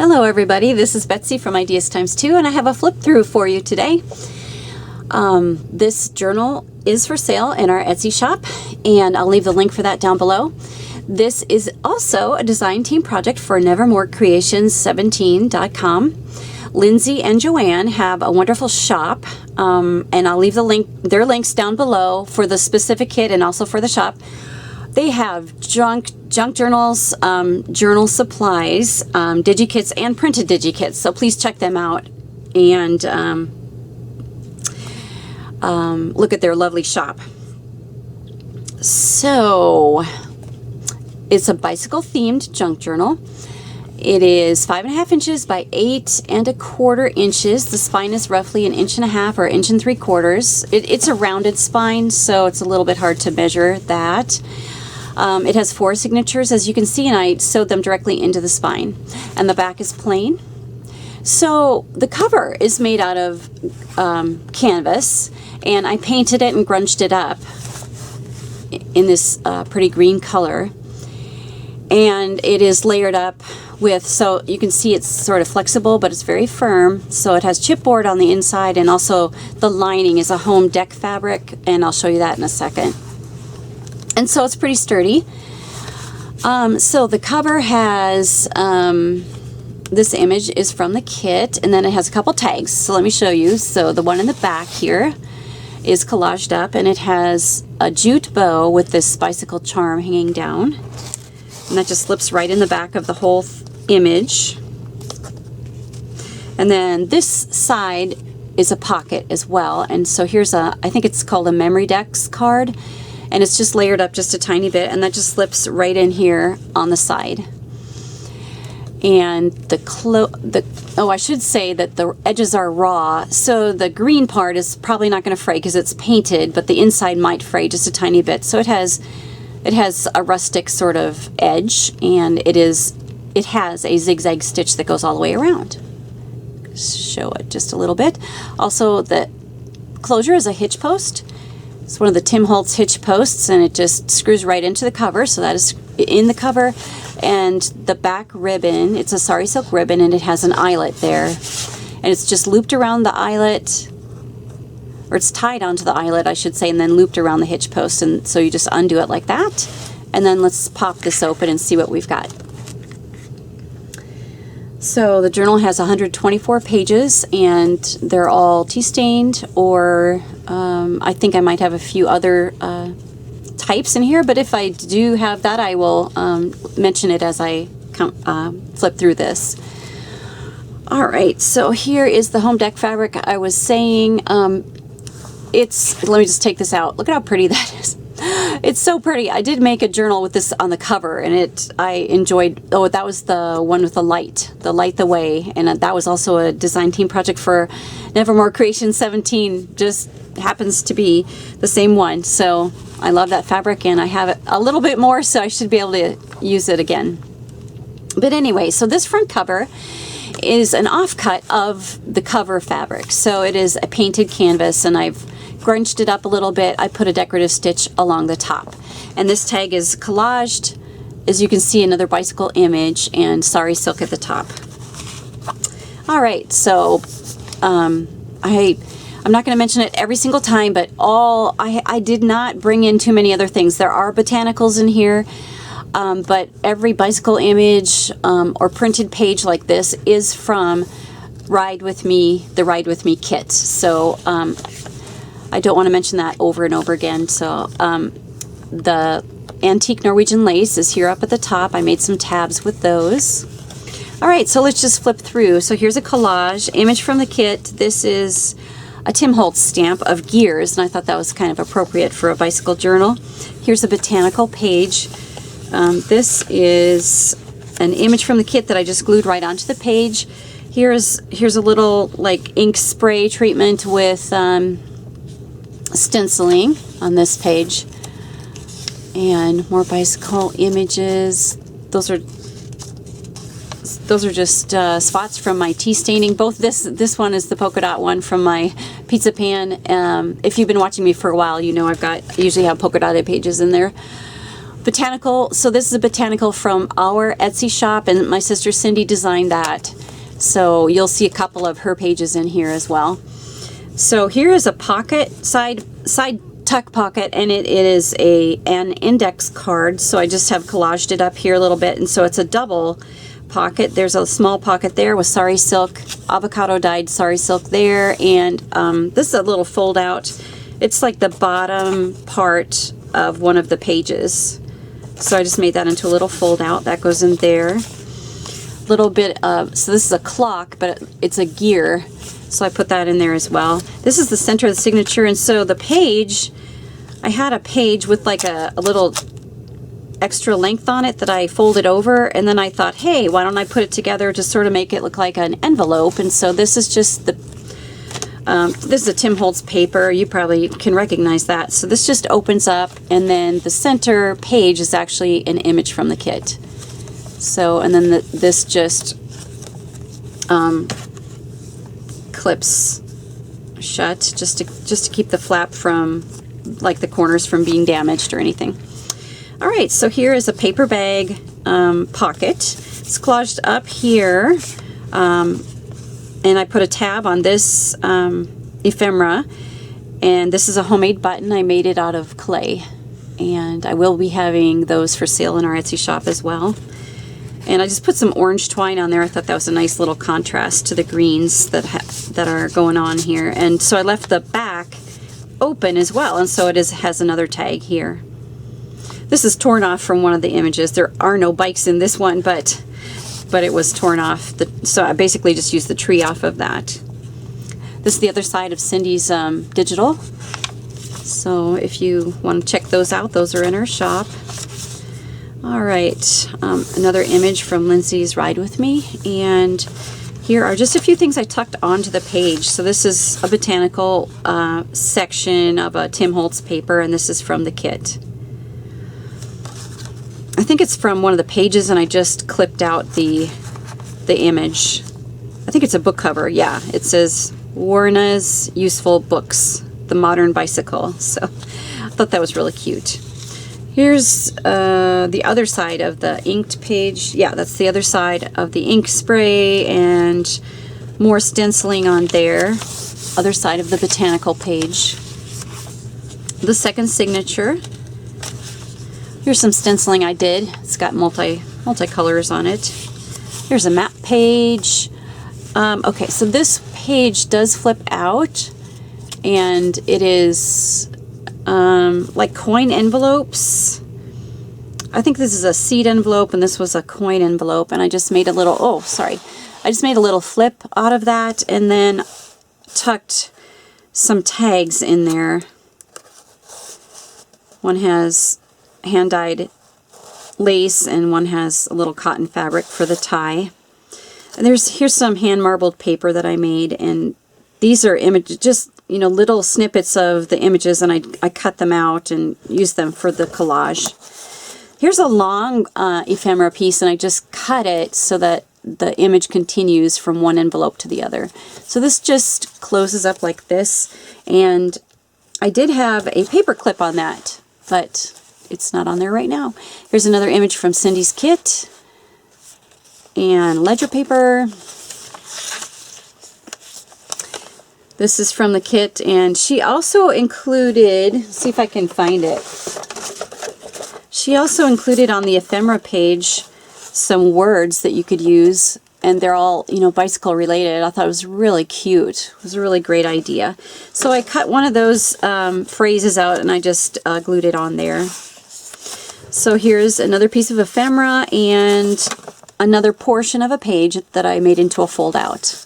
Hello everybody, this is Betsy from Ideas Times 2 and I have a flip through for you today. This journal is for sale in our Etsy shop and I'll leave the link for that down below. This is also a design team project for nevermorecreations17.com. Lindsay and Joanne have a wonderful shop and I'll leave their links down below for the specific kit and also for the shop. They have junk journals, journal supplies, digikits, and printed digikits. So please check them out and look at their lovely shop. So it's a bicycle themed junk journal. It is 5.5 inches by 8.25 inches. The spine is roughly 1.5 inches or 1 3/4. It's a rounded spine, so it's a little bit hard to measure that. It has 4 signatures, as you can see, and I sewed them directly into the spine. And the back is plain. So the cover is made out of canvas, and I painted it and grunged it up in this pretty green color. And it is layered up with, so you can see it's sort of flexible, but it's very firm. So it has chipboard on the inside, and also the lining is a home deck fabric, and I'll show you that in a second. And so it's pretty sturdy. So the cover has, this image is from the kit, and then it has a couple tags. So let me show you. So the one in the back here is collaged up, and it has a jute bow with this bicycle charm hanging down. And that just slips right in the back of the whole image. And then this side is a pocket as well. And so here's I think it's called a memory decks card. And it's just layered up just a tiny bit, and that just slips right in here on the side. And I should say that the edges are raw, so the green part is probably not going to fray because it's painted, but the inside might fray just a tiny bit. So it has a rustic sort of edge, and it has a zigzag stitch that goes all the way around. Show it just a little bit. Also, the closure is a hitch post. It's one of the Tim Holtz hitch posts, and it just screws right into the cover, so that is in the cover. And the back ribbon, it's a Sari silk ribbon, and it has an eyelet there. And it's just looped around the eyelet, or it's tied onto the eyelet, I should say, and then looped around the hitch post. And so you just undo it like that. And then let's pop this open and see what we've got. So the journal has 124 pages, and they're all tea stained, or I think I might have a few other types in here, but if I do have that, I will mention it as I flip through this. All right, so here is the home deck fabric I was saying. Let me just take this out. Look at how pretty that is. It's so pretty. I did make a journal with this on the cover, and I enjoyed. Oh, that was the one with the light the way, and that was also a design team project for Nevermore Creations 17. Just happens to be the same one. So I love that fabric, and I have it a little bit more, so I should be able to use it again. But anyway, so this front cover is an offcut of the cover fabric. So it is a painted canvas, and I've grunged it up a little bit. I put a decorative stitch along the top. And this tag is collaged, as you can see, another bicycle image, and Sari silk at the top. All right, so I'm not going to mention it every single time, but I did not bring in too many other things. There are botanicals in here, but every bicycle image or printed page like this is from the Ride With Me kit. So I don't want to mention that over and over again. So the antique Norwegian lace is here up at the top. I made some tabs with those. All right, so let's just flip through. So here's a collage image from the kit. This is a Tim Holtz stamp of gears, and I thought that was kind of appropriate for a bicycle journal. Here's a botanical page. This is an image from the kit that I just glued right onto the page. Here's a little like ink spray treatment with stenciling on this page, and more bicycle images. Those are just spots from my tea staining. Both this one is the polka dot one from my pizza pan. If you've been watching me for a while, you know I usually have polka dotted pages in there. Botanical. So this is a Botanical from our Etsy shop, and my sister Cindy designed that. So you'll see a couple of her pages in here as well. So here is a pocket, side tuck pocket, and it is an index card. So I just have collaged it up here a little bit, and so it's a double pocket. There's a small pocket there with sari silk, avocado dyed sari silk there, and this is a little fold out. It's like the bottom part of one of the pages. So I just made that into a little fold out. That goes in there. Little bit of, so this is a clock, but it's a gear. So I put that in there as well. This is the center of the signature, and so the page, I had a page with like a little extra length on it that I folded over, and then I thought, hey, why don't I put it together to sort of make it look like an envelope? And so this is just the this is a Tim Holtz paper. You probably can recognize that. So this just opens up, and then the center page is actually an image from the kit. So, and then this just clips shut just to keep the flap from, like the corners from being damaged or anything. All right, so here is a paper bag pocket. It's collaged up here. And I put a tab on this ephemera, and this is a homemade button. I made it out of clay, and I will be having those for sale in our Etsy shop as well. And I just put some orange twine on there. I thought that was a nice little contrast to the greens that are going on here. And so I left the back open as well, and so it has another tag here. This is torn off from one of the images. There are no bikes in this one, but it was torn off. So I basically just used the tree off of that. This is the other side of Cindy's digital. So if you want to check those out, those are in her shop. All right, another image from Lindsay's Ride With Me. And here are just a few things I tucked onto the page. So this is a Botanical section of a Tim Holtz paper, and this is from the kit. I think it's from one of the pages, and I just clipped out the image. I think it's a book cover. Yeah, it says Warna's Useful Books, The Modern Bicycle. So I thought that was really cute. Here's the other side of the inked page. Yeah, that's the other side of the ink spray, and more stenciling on there. Other side of the Botanical page. The second signature. Here's some stenciling I did. It's got multi-colors on it. Here's a map page. Okay, so this page does flip out, and it is like coin envelopes. I think this is a seed envelope, and this was a coin envelope, and I just made a little, I just made a little flip out of that, and then tucked some tags in there. One has hand-dyed lace, and one has a little cotton fabric for the tie. And here's some hand marbled paper that I made, and these are images, just little snippets of the images, and I cut them out and used them for the collage. Here's a long ephemera piece, and I just cut it so that the image continues from one envelope to the other. So this just closes up like this, and I did have a paper clip on that, but it's not on there right now. Here's another image from Cindy's kit, and ledger paper. This is from the kit, and she also included, see if I can find it. She also included on the ephemera page some words that you could use, and they're all, bicycle related. I thought it was really cute. It was a really great idea. So I cut one of those phrases out, and I just glued it on there. So here's another piece of ephemera and another portion of a page that I made into a fold out.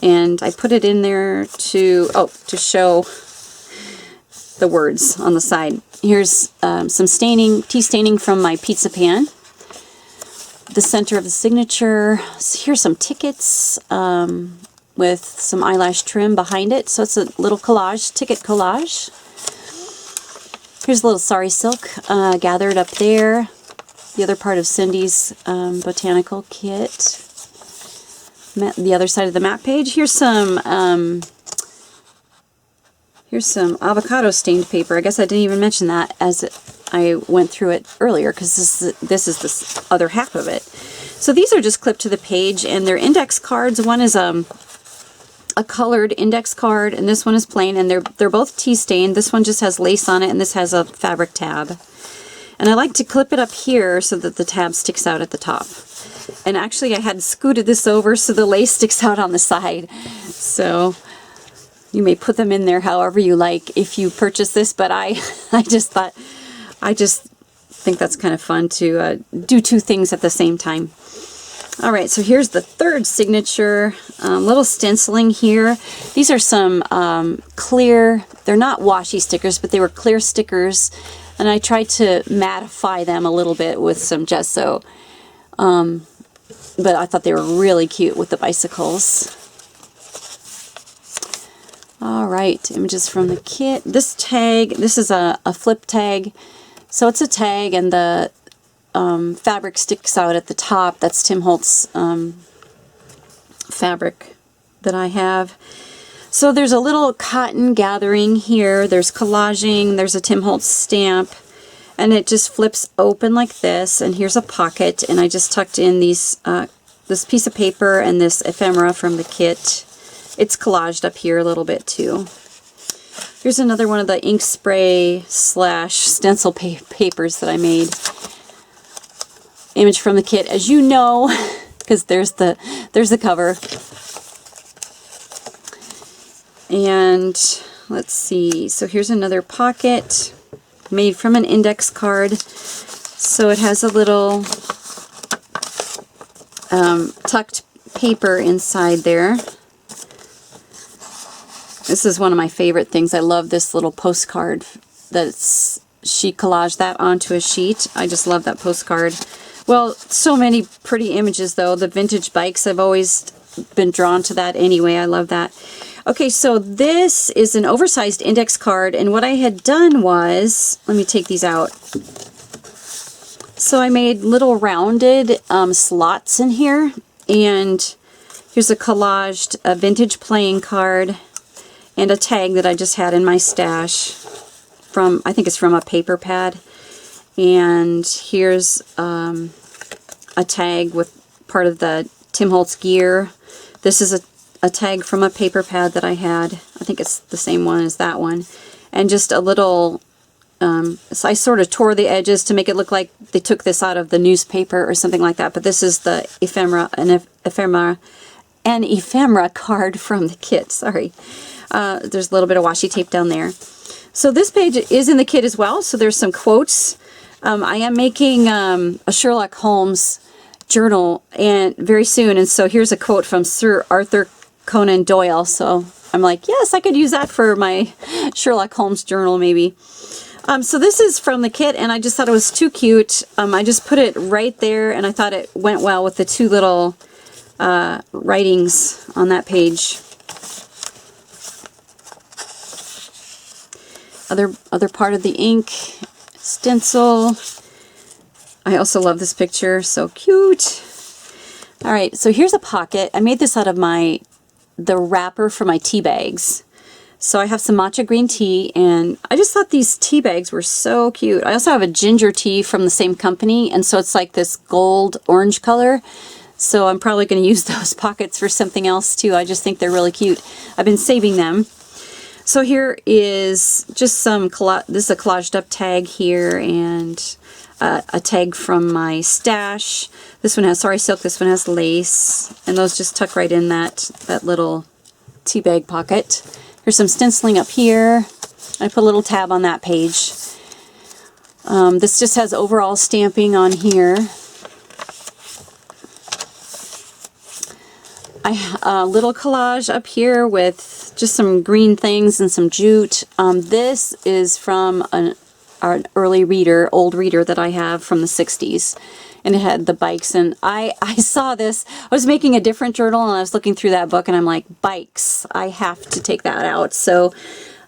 And I put it in there to show the words on the side. Here's some tea staining from my pizza pan. The center of the signature. Here's some tickets with some eyelash trim behind it. So it's a little collage, ticket collage. Here's a little sari silk gathered up there. The other part of Cindy's Botanical kit. The other side of the map page. Here's some avocado stained paper. I guess I didn't even mention that, as I went through it earlier because this is this other half of it. So these are just clipped to the page, and they're index cards. One is a colored index card, and this one is plain, and they're both tea stained. This one just has lace on it, and this has a fabric tab. And I like to clip it up here so that the tab sticks out at the top. And actually I had scooted this over so the lace sticks out on the side. So you may put them in there however you like if you purchase this, but I just think that's kind of fun to do two things at the same time. All right, so here's the third signature, little stenciling here. These are some clear, they're not washi stickers, but they were clear stickers, and I tried to mattify them a little bit with some gesso. But I thought they were really cute with the bicycles. All right, images from the kit. This tag, this is a flip tag. So it's a tag, and the fabric sticks out at the top. That's Tim Holtz fabric that I have. So there's a little cotton gathering here. There's collaging. There's a Tim Holtz stamp. And it just flips open like this. And here's a pocket. And I just tucked in these this piece of paper and this ephemera from the kit. It's collaged up here a little bit too. Here's another one of the ink spray / stencil papers that I made. Image from the kit, as you know, because there's the cover. And let's see, so here's another pocket made from an index card. So it has a little tucked paper inside there. This is one of my favorite things. I love this little postcard she collaged that onto a sheet. I just love that postcard. Well, so many pretty images though. The vintage bikes, I've always been drawn to that anyway. I love that. Okay, so this is an oversized index card, and what I had done was, let me take these out. So I made little rounded slots in here, and here's a collaged vintage playing card and a tag that I just had in my stash from, I think it's from a paper pad. And here's a tag with part of the Tim Holtz gear. This is a tag from a paper pad that I had. I think it's the same one as that one. And just a little, so I sort of tore the edges to make it look like they took this out of the newspaper or something like that. But this is the ephemera, an ephemera card from the kit, sorry. There's a little bit of washi tape down there. So this page is in the kit as well, so there's some quotes. I am making a Sherlock Holmes journal and very soon, and so here's a quote from Sir Arthur Conan Doyle. So I'm like, yes, I could use that for my Sherlock Holmes journal maybe. So this is from the kit, and I just thought it was too cute. I just put it right there, and I thought it went well with the two little writings on that page. Other part of the ink, stencil. I also love this picture, so cute. All right, so here's a pocket. I made this out of the wrapper for my tea bags. So I have some matcha green tea, and I just thought these tea bags were so cute. I also have a ginger tea from the same company, and so it's like this gold orange color. So I'm probably going to use those pockets for something else too. I just think they're really cute. I've been saving them. So here is just some, this is a collaged up tag here, and a tag from my stash. This one has Sari silk, this one has lace, and those just tuck right in that little tea bag pocket. Here's some stenciling up here. I put a little tab on that page. This just has overall stamping on here. A little collage up here with just some green things and some jute. This is from an early reader, old reader that I have from the 60s. And it had the bikes, and I saw this. I was making a different journal, and I was looking through that book, and I'm like, bikes, I have to take that out. So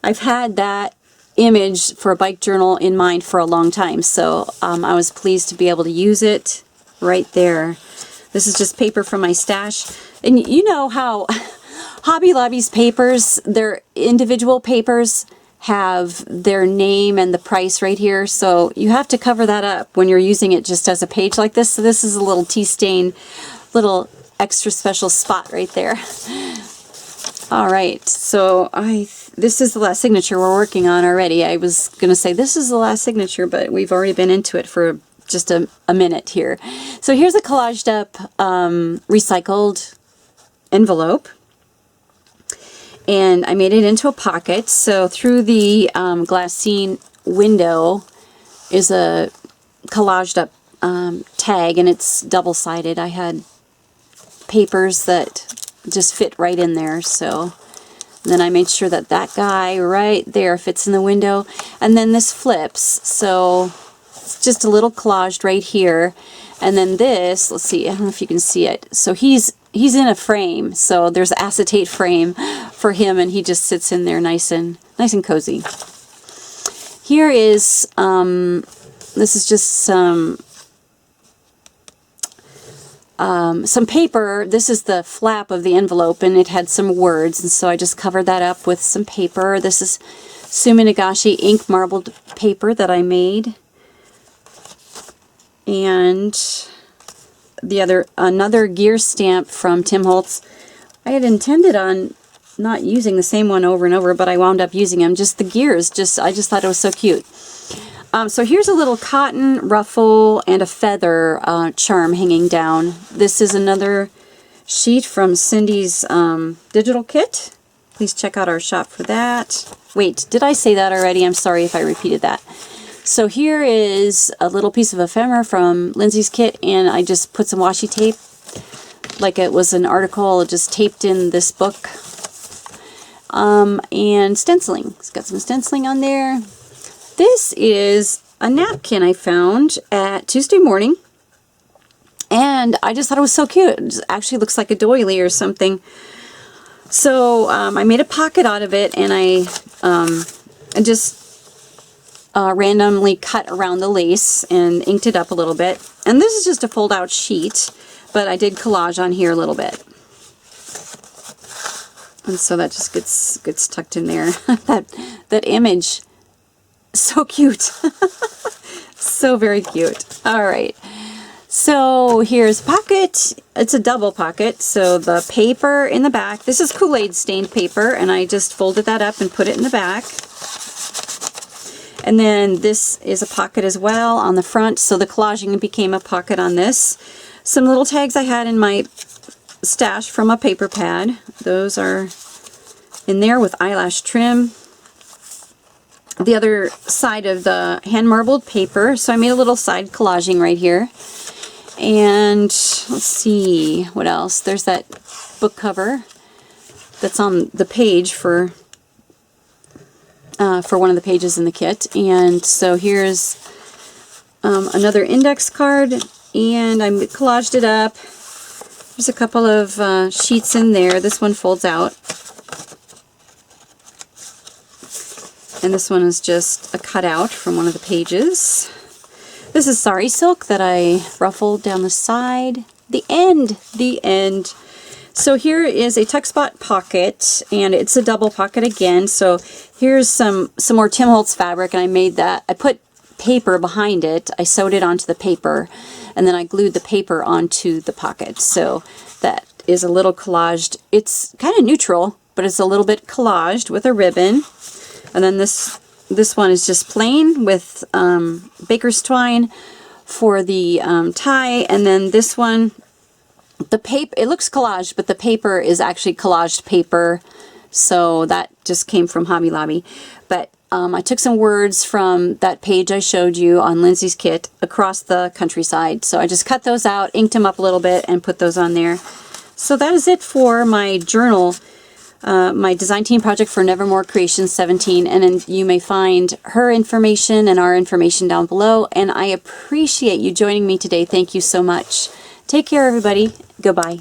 I've had that image for a bike journal in mind for a long time. So I was pleased to be able to use it right there. This is just paper from my stash. And you know how Hobby Lobby's papers, their individual papers, have their name and the price right here, so you have to cover that up when you're using it just as a page like this. So this is a little tea stain, little extra special spot right there. All right, so this is the last signature we're working on already. I was going to say this is the last signature, but we've already been into it for just a minute here. So here's a collaged up recycled envelope, and I made it into a pocket. So through the glassine window is a collaged up tag, and it's double-sided. I had papers that just fit right in there, so then I made sure that that guy right there fits in the window, and then this flips, so it's just a little collaged right here. And then this, let's see, I don't know if you can see it, so he's in a frame, so there's an acetate frame for him, and he just sits in there nice and cozy. Here is this is just some paper. This is the flap of the envelope, and it had some words, and so I just covered that up with some paper. This is Sumi Nagashi ink marbled paper that I made. And another gear stamp from Tim Holtz. I had intended on not using the same one over and over, but I wound up using them. Just the gears, I just thought it was so cute. So here's a little cotton ruffle and a feather charm hanging down. This is another sheet from Cindy's digital kit. Please check out our shop for that. Wait, did I say that already? I'm sorry if I repeated that. So here is a little piece of ephemera from Lindsay's kit, and I just put some washi tape, like it was an article, just taped in this book. And stenciling. It's got some stenciling on there. This is a napkin I found at Tuesday morning, and I just thought it was so cute. It actually looks like a doily or something. So I made a pocket out of it, and I just randomly cut around the lace and inked it up a little bit. And this is just a fold-out sheet, but I did collage on here a little bit. And so that just gets tucked in there. that image, so cute. So very cute. All right. So here's a pocket. It's a double pocket. So the paper in the back, this is Kool-Aid stained paper, and I just folded that up and put it in the back. And then this is a pocket as well on the front, so the collaging became a pocket on this. Some little tags I had in my stash from a paper pad. Those are in there with eyelash trim. The other side of the hand marbled paper, so I made a little side collaging right here. And let's see, what else? There's that book cover that's on the page for one of the pages in the kit. And so here's another index card, and I collaged it up. There's a couple of sheets in there. This one folds out. And this one is just a cutout from one of the pages. This is Sari silk that I ruffled down the side. The end. So here is a tuck spot pocket, and it's a double pocket again. So here's some more Tim Holtz fabric, and I made that. I put paper behind it. I sewed it onto the paper, and then I glued the paper onto the pocket. So that is a little collaged. It's kind of neutral, but it's a little bit collaged with a ribbon. And then this one is just plain with baker's twine for the tie. And then this one, the paper, it looks collaged, but the paper is actually collaged paper. So that just came from Hobby Lobby. But I took some words from that page I showed you on Lindsay's kit across the countryside. So I just cut those out, inked them up a little bit, and put those on there. So that is it for my journal. My design team project for Nevermore Creations 17, and then you may find her information and our information down below, and I appreciate you joining me today. Thank you so much. Take care, everybody. Goodbye.